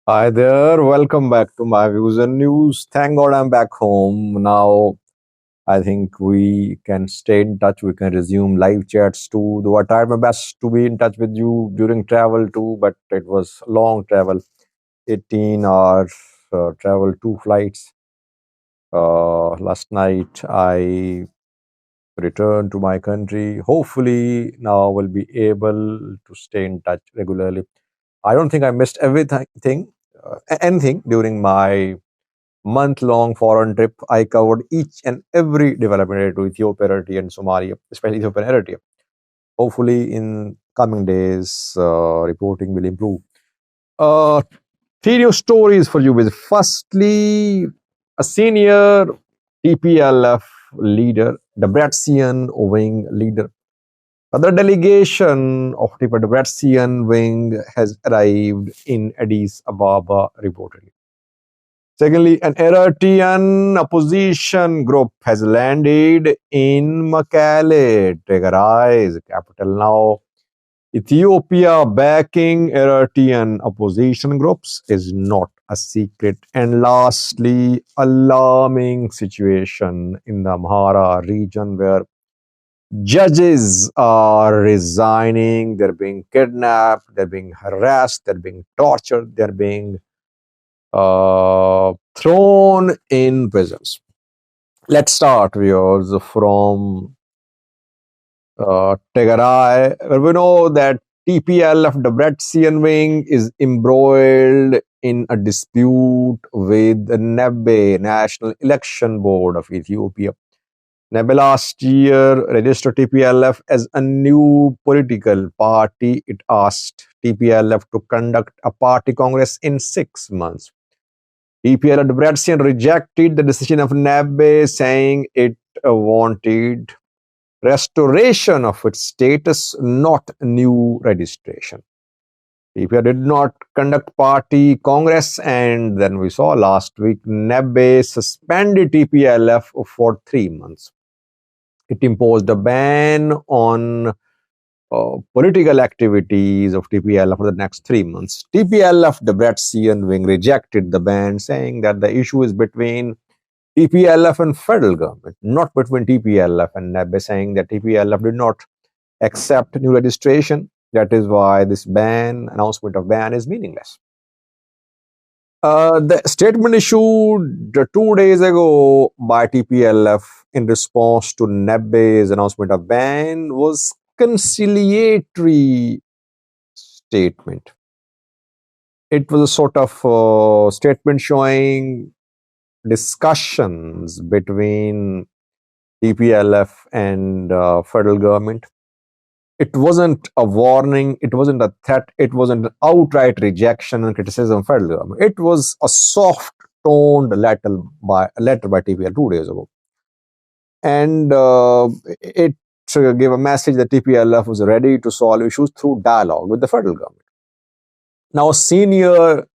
Hi there, welcome back to my views and news. Thank God I'm back home. Now I think we can stay in touch. We can resume live chats too. Though I tried my best to be in touch with you during travel too, but it was long travel, 18 hours travel, two flights. Last night I returned to my country. Hopefully now we'll be able to stay in touch regularly. I don't think I missed anything during my month-long foreign trip. I covered each and every development related to Ethiopia, Eritrea, and Somalia, especially Ethiopia and Eritrea. Hopefully, in coming days, reporting will improve. Uh, Three news stories for you. With firstly, a senior TPLF leader, the Debrecen wing leader. Other delegation of the Debrecen wing has arrived in Addis Ababa reportedly. Secondly, an Eritrean opposition group has landed in Mekelle, Tigray's capital. Now, Ethiopia backing Eritrean opposition groups is not a secret. And lastly, alarming situation in the Amhara region where judges are resigning, they're being kidnapped, they're being harassed, they're being tortured, they're being thrown in prisons. Let's start, viewers, from Tigray, where we know that TPLF, the Debrecen wing, is embroiled in a dispute with the NEBE, National Election Board of Ethiopia. NEBE last year registered TPLF as a new political party. It asked TPLF to conduct a party congress in 6 months. TPLF Debrecen rejected the decision of NABE, saying it wanted restoration of its status, not new registration. TPLF did not conduct party congress, and then we saw last week NABE suspended TPLF for 3 months. It imposed a ban on political activities of TPLF for the next 3 months. TPLF, the Debrecen wing, rejected the ban, saying that the issue is between TPLF and federal government, not between TPLF and NEB, saying that TPLF did not accept new registration. That is why this announcement of ban is meaningless. The statement issued 2 days ago by TPLF in response to NEB's announcement of ban was conciliatory statement. It was a sort of statement showing discussions between TPLF and federal government. It wasn't a warning, it wasn't a threat, it wasn't an outright rejection and criticism of federal government. It was a soft toned letter by TPL 2 days ago. And it gave a message that TPLF was ready to solve issues through dialogue with the federal government. Now, a senior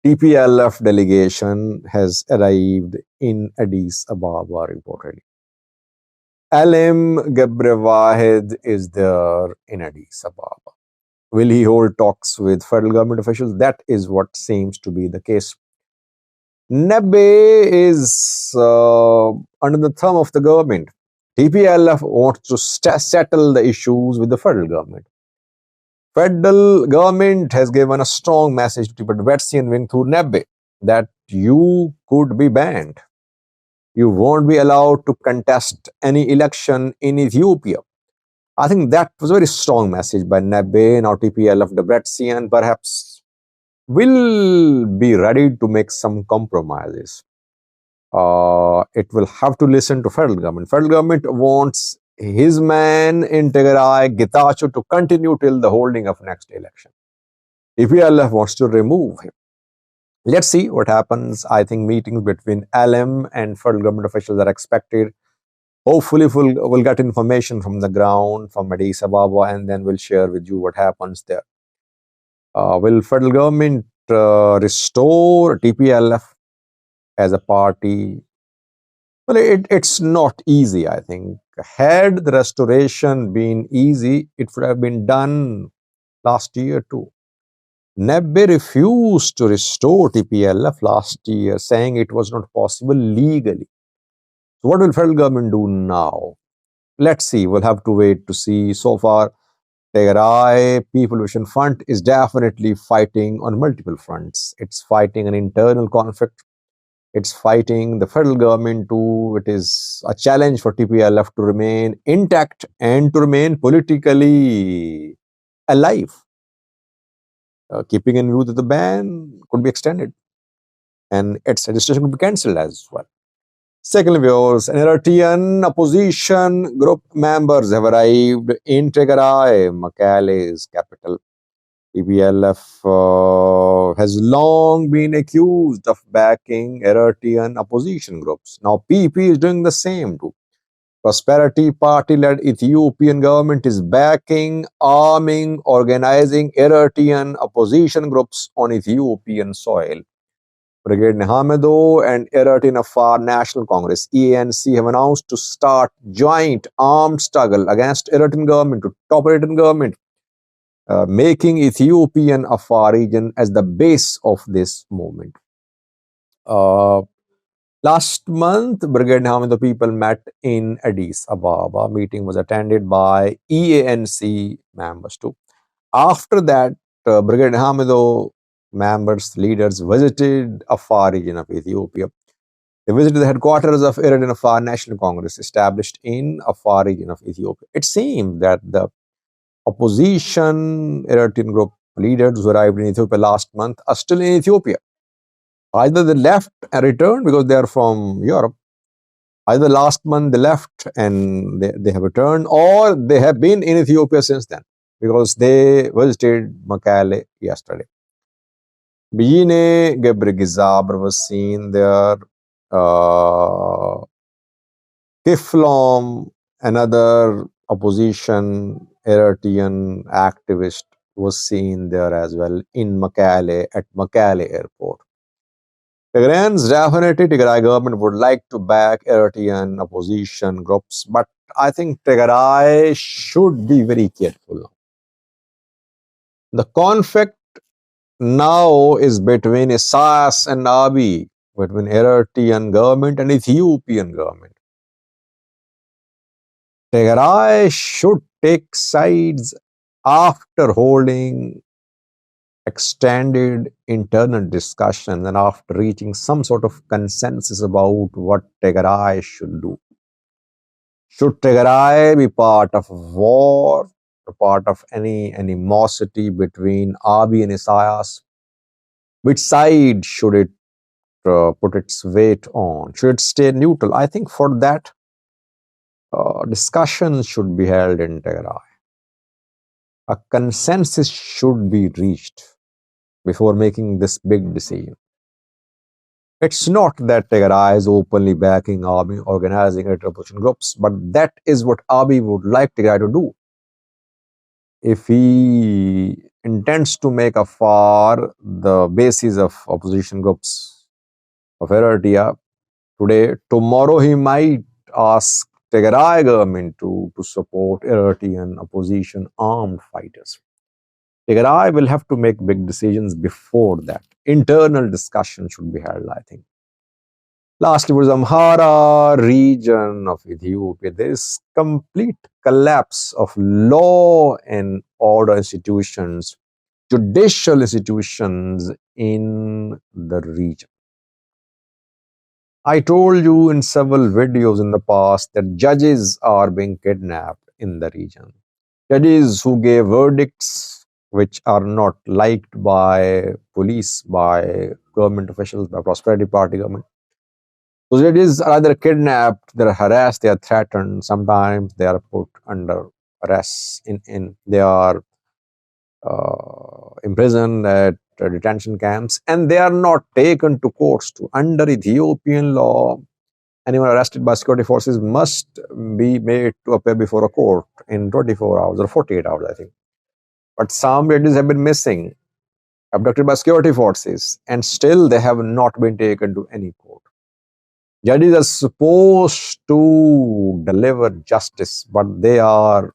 TPLF delegation has arrived in Addis Ababa reportedly. Alim Gebrewahid is there in Addis Ababa. Will he hold talks with federal government officials? That is what seems to be the case. NEBE is under the thumb of the government. TPLF wants to settle the issues with the federal government. Federal government has given a strong message to the Debrecen wing through NEBE that you could be banned. You won't be allowed to contest any election in Ethiopia. I think that was a very strong message by NEBE. Now TPLF Debrecen perhaps will be ready to make some compromises. It will have to listen to federal government. Federal government wants his man in Tigray, Getachew, to continue till the holding of next election. TPLF wants to remove him. Let's see what happens. I think meetings between LM and federal government officials are expected. Hopefully, we'll get information from the ground, from Addis Ababa, and then we'll share with you what happens there. Will federal government restore TPLF as a party? Well, it's not easy, I think. Had the restoration been easy, it would have been done last year too. Nebbe refused to restore TPLF last year, saying it was not possible legally. So what will federal government do now? Let's see. We'll have to wait to see. So far, Tigray People Vision Front is definitely fighting on multiple fronts. It's fighting an internal conflict. It's fighting the federal government too. It is a challenge for TPLF to remain intact and to remain politically alive. Keeping in view that the ban could be extended and its registration could be cancelled as well. Secondly, viewers, Eritrean opposition group members have arrived in Tigray, Mekele's capital. TPLF has long been accused of backing Eritrean opposition groups. Now, PP is doing the same too. Prosperity Party-led Ethiopian government is backing, arming, organizing Eritrean opposition groups on Ethiopian soil. Brigade Nahmedo and Eritrean Afar National Congress (EANC) have announced to start joint armed struggle against Eritrean government to topple Eritrean government, making Ethiopian Afar region as the base of this movement. Last month, Brigade Nahmedo people met in Addis Ababa. Meeting was attended by EANC members too. After that, Brigade Nahmedo members, leaders visited Afar region of Ethiopia. They visited the headquarters of Eritrean Afar National Congress established in Afar region of Ethiopia. It seemed that the opposition Eritrean group leaders who arrived in Ethiopia last month are still in Ethiopia. Either they left and returned because they are from Europe. Either last month they left and they have returned, or they have been in Ethiopia since then because they visited Mekele yesterday. Bijine Gebregizaber was seen there. Kiflom, another opposition Eritrean activist, was seen there as well in Mekele at Mekele airport. Tigrayans definitely, Tigray government would like to back Eritrean opposition groups, but I think Tigray should be very careful now. The conflict now is between Isaias and Abiy, between Eritrean government and Ethiopian government. Tigray should take sides after holding extended internal discussion and after reaching some sort of consensus about what Tigray should do. Should Tigray be part of war, or part of any animosity between Abiy and Isaias? Which side should it put its weight on? Should it stay neutral? I think for that, discussions should be held in Tigray. A consensus should be reached before making this big decision. It's not that Tigray is openly backing Abiy, organizing opposition groups, but that is what Abiy would like Tigray to do. If he intends to make Afar the basis of opposition groups of Eritrea today, tomorrow he might ask Tigray government to support Eritrean opposition armed fighters. Tigray will have to make big decisions before that. Internal discussion should be held, I think. Lastly, was Amhara region of Ethiopia. There is complete collapse of law and order institutions, judicial institutions in the region. I told you in several videos in the past that judges are being kidnapped in the region. Judges who gave verdicts which are not liked by police, by government officials, by Prosperity Party government. Those judges are either kidnapped, they are harassed, they are threatened. Sometimes they are put under arrest. They are imprisoned at detention camps, and they are not taken to courts. Under Ethiopian law, anyone arrested by security forces must be made to appear before a court in 24 hours or 48 hours, I think. But some judges have been missing, abducted by security forces, and still they have not been taken to any court. Judges are supposed to deliver justice, but they are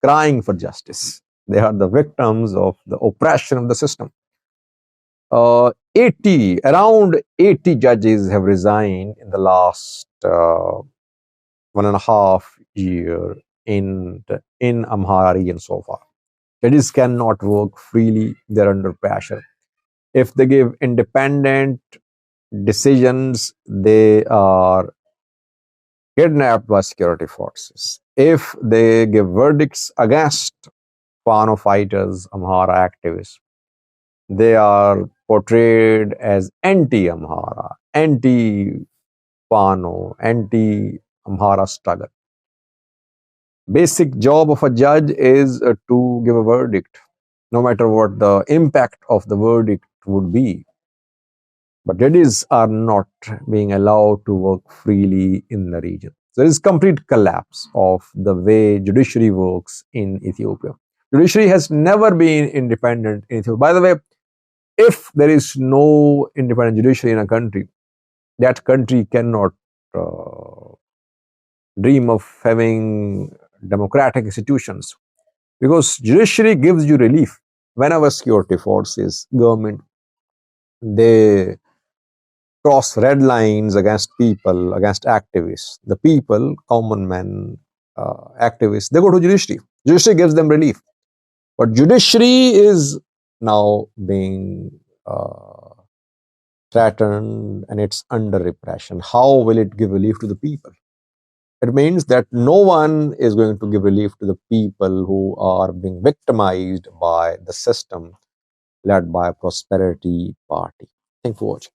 crying for justice. They are the victims of the oppression of the system. around 80 judges have resigned in the last 1.5 year in Amhara region so far. Judges cannot work freely; they're under pressure. If they give independent decisions, they are kidnapped by security forces. If they give verdicts against Fano fighters, Amhara activists, they are portrayed as anti-Amhara, anti-Fano, anti-Amhara struggle. Basic job of a judge is to give a verdict, no matter what the impact of the verdict would be. But judges are not being allowed to work freely in the region. There is complete collapse of the way judiciary works in Ethiopia. Judiciary has never been independent in Ethiopia. By the way, if there is no independent judiciary in a country, that country cannot dream of having democratic institutions, because judiciary gives you relief whenever security forces, government, they cross red lines against people, against activists. The people, common men, activists, they go to judiciary. Judiciary gives them relief. But judiciary is now being threatened and it's under repression. How will it give relief to the people? It means that no one is going to give relief to the people who are being victimized by the system led by Prosperity Party. Thank you for watching.